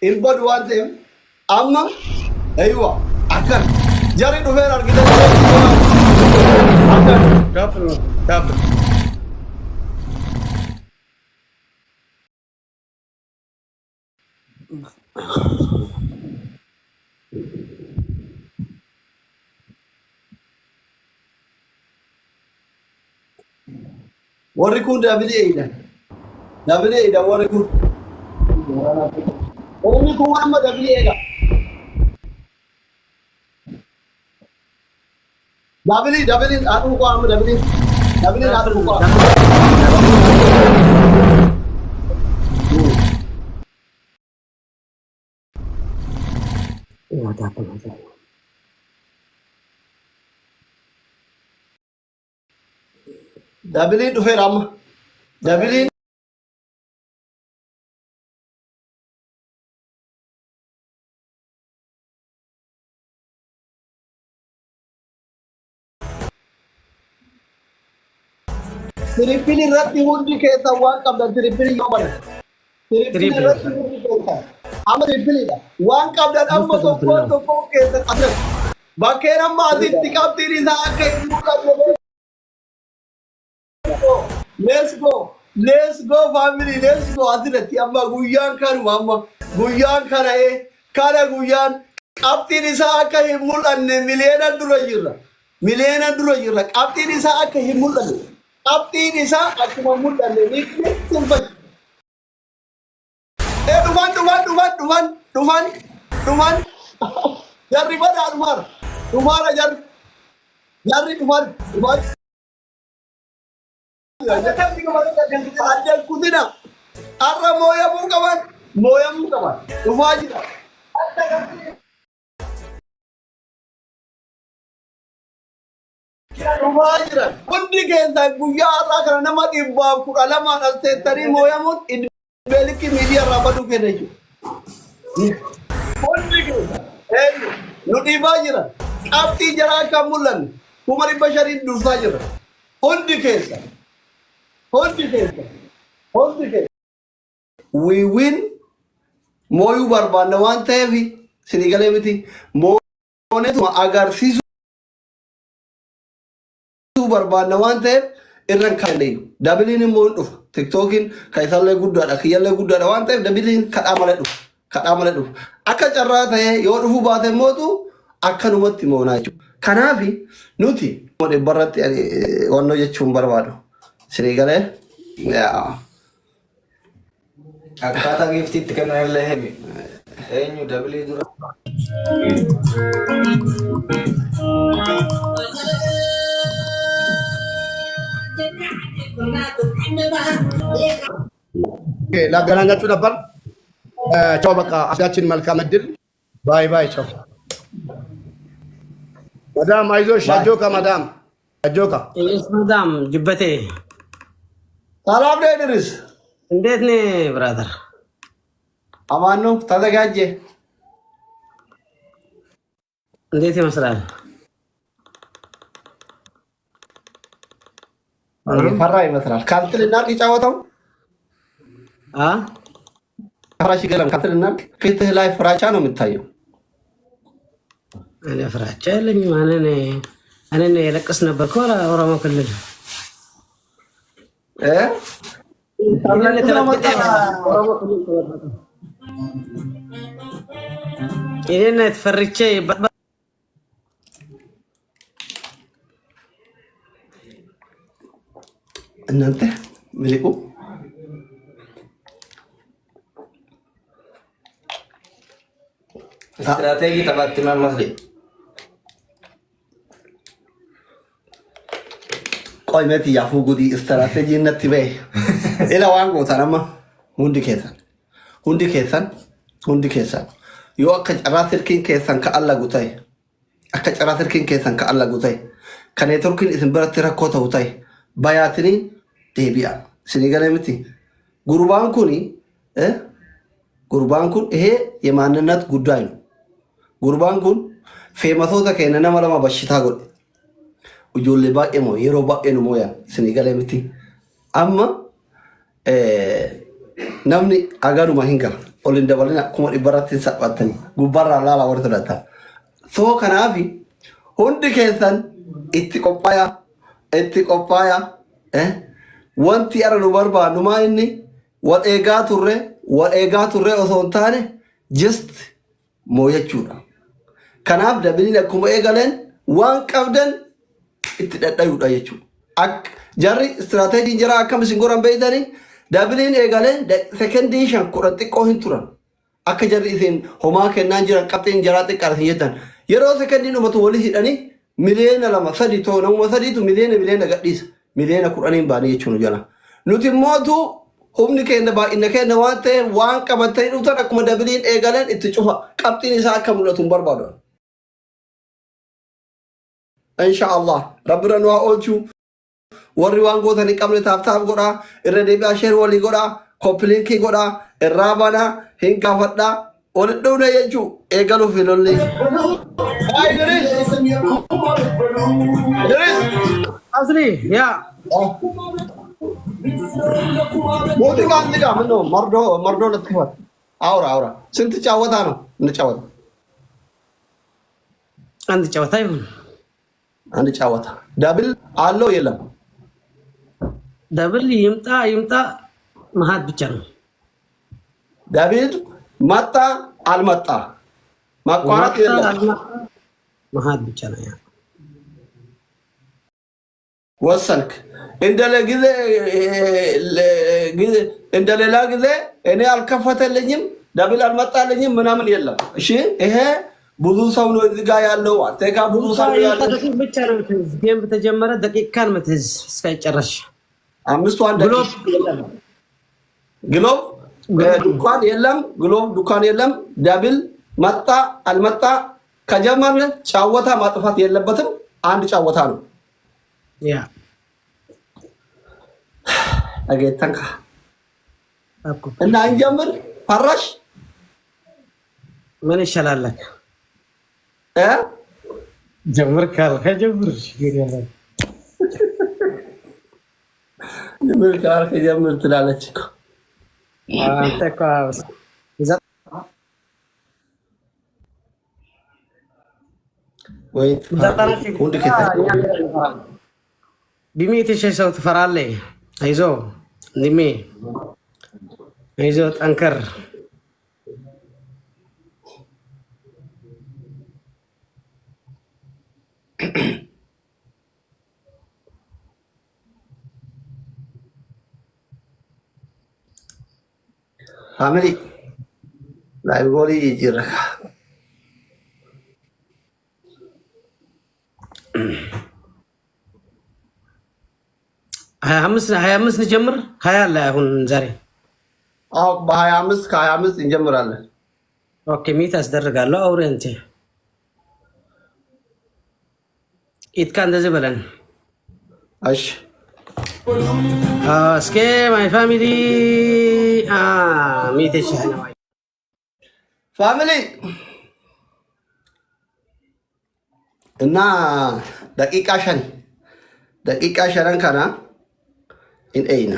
البد وانتم أما أيوة أكن جاري دفير أركيد أكن كابل كابل وريكون دابلي إيدا وريكون وريكون محمد دابلي إيدا دابلي أتوقع محمد دابلي أتوقع دابلي دفير أما دابلي Tripili irratti hundi keessa waan qabdan tripili yoo badan. Tripili irratti hundi keessa. Amma tripilidha. Waan qabdan amma tokko keessa qabdan. Bakkeen amma asitti qabxiin isaa akka hin mul'anne. Let's go family, let's go asirratti amma guyyaan kanuma amma guyyaan kana guyyaan qabxiin isaa akka hin mul'anne miliyoona dura jirra. Qabxiin isaa akka hin mul'anne. Abdi Nisa akkuma mul'anne ni tunfachi. Dhufan. Jarri badaa dhufaara jarri. Dhufan. Addaan kutina. Har'a mooyamuu qaban. Dhufaa jira. Dhufaa jiran hundi keessa guyyaa har'aa kana nama 212 as teessanii mooyamuun beelikki miidiyaa irraa baduu kenna jechuudha. Hundi keessa nu dhiibaa jiran qabxii jaraa akka mul'anne 500,000 dursaa jira. Hundi keessa. We win mooyuu barbaanna waan ta'eef sinii galee miti mooneetuma agarsiisu. barbaanna waan ta'eef irran kaaleeyu dabiliin immoo dhufa tiktokiin kaisallee guddaadha kiyyallee guddaadha waan ta'eef dabiliin kadhaa malee dhufa akka carraa ta'ee yoo dhufu baate mootu akkanumatti moonaa jechuudha. Kanaaf nuti dhibbarratti wannoo jechuun barbaadu sinii galee akkaataa giiftiitti kennanillee himi eenyu dabilii dura ላገናኛችሁ ነበር። ቻው በቃ አስጋችን መልካም እድል። ባይ ቻው። ማዳም አይዞሽ አጆካ ማዳም አጆካ እስ ማዳም ጅበቴ ሰላም ነህ ድርስ? እንዴት ነህ ብራዘር? አማን ነው? ተዘጋጀ? እንዴት ይመስላል? ፈራ ይመስላል። ካንትልና ይጫወተው ፍራሽ ገለም ካንትልና ፊትህ ላይ ፍራቻ ነው የምታየው። እኔ ፍራቻ የለኝም። እኔ የለቅስ ነበር እኮ ኦሮሞ ክልል እኔ ፈርቼ እናንተ ምልቁ استراتيجي تبعت تمام مصري ቆይ መት ያፉ ጉዲ ስትራቴጂ ነትበይ ኢላ ዋንጎ ታናማ ሁንዲ ኬሰን ዮ አከ ጨራትርኪን ኬሰን ከአላ ጉታይ አከ ጨራትርኪን ኬሰን ከአላ ጉታይ ከኔትወርክን እስን በረት ረኮተ ጉታይ ባያትኒ ዴቢያ ሲኒገለምቲ ጉርባን ኩን ይሄ የማንነት ጉዳይ ነው። ጉርባን ኩን ፌመሶታ ከነና ማለማ በሽታ ጎድ ujoollee baay'ee moo yeroo baay'ee nu moo'an isinii galee miti amma namni agaaduma hin gala olin dabalina kuma ibaratin sabatani gubarra lala warta data so kanafi hundi keessan itti qophaya wanti ara nu barbaadu maa inni wal eegaa turre osoo hin taane just mooyachuudha. Kanaaf dabiliin akkuma eegaleen waan qabdan itti dhadhayuudha jechuudha. Jarri istiraateejiin jira akkam isin goran beeytanii dabiliin eegaleen sekendii 5 10 xiqqoo hin turan. Akka jarri isin homaa kennaan jiran qabxiin jaraa xiqqaarsin jettan. Yeroo sekendiin dhumatu walii hidhanii miliyoona 2 3 ta'u namuma 3tu miliyoona gadhiisa. Miliyoona 10 baanii jechuun jala. Nuti mootu humni keenya baay'ina keenya waan ta'eef waan qabatanii dhuftan akkuma dabiliin eegaleen itti cufa qabxiin isaa akka mul'atu hin barbaadu. Inshaallah rabbira nu haa oolchu. Warri waan gootanii qabne taaf godhaa irra deebi'aa sheer walii godhaa koppiliinkii godhaa irraa banaa hin gaafadhaa walitti dhufne jechuu eegaluuf hin lollee. Asli, ya. Muuziቃ እዚህ ጋር ምን ነው መርዶ ልትፈት አውራ ስንት ጫወታ ነው እንጫወታ? አንድ ጨዋታ ይሁን አንድ ጫወታ ዳብል አለው የለም? ዳብል ይምጣ መሀል ብቻ ነው። ዳብል መጣ አልመጣ ማቋረጥ የለም መሀል ብቻ ነው። ያ ወሰንክ እንደሌላ ጊዜ እኔ አልከፈተልኝም ዳብል አልመጣልኝም ምናምን የለም። እሺ ይሄ ብዙ ሰው ነው እዚህ ጋር ያለው አተካ ብዙ ሰው ያለው ብቻ ነው። ጌም በተጀመረ ደቂቃን መተዝ እስከጨረሽ 5 1 ግሎብ ዱካን የለም ዳብል መጣ አልመጣ ከጀመረ ጫወታ ማጥፋት የለበትም። አንድ ጫወታ ነው። ያ አገተንካ እና እንጀምር ፈራሽ ምን ይሻላልክ? ጀምር ከጀምር ይገኛል። ጀምር ትላለች እኮ አንተ እኮ ወይ ቢሚ የተሸሰው ትፈራለህ? አይዞ ኒሜ አይዞ ጠንከር ፋሚሊ ላይብረሪ ይጅረካ 25 እንጀምር 20 ላይ አሁን ዛሬ በ25 ከ25 እንጀምራለን። ኦኬ ሚት አስደርጋለሁ። አውሬንቴ ኢትካ እንደዚህ በለን። እሺ እስኪ ማይ ፋሚሊ ሚት ይሻላል ፋሚሊ እና ደቂቃ ሸን ከና ኢን ኤይና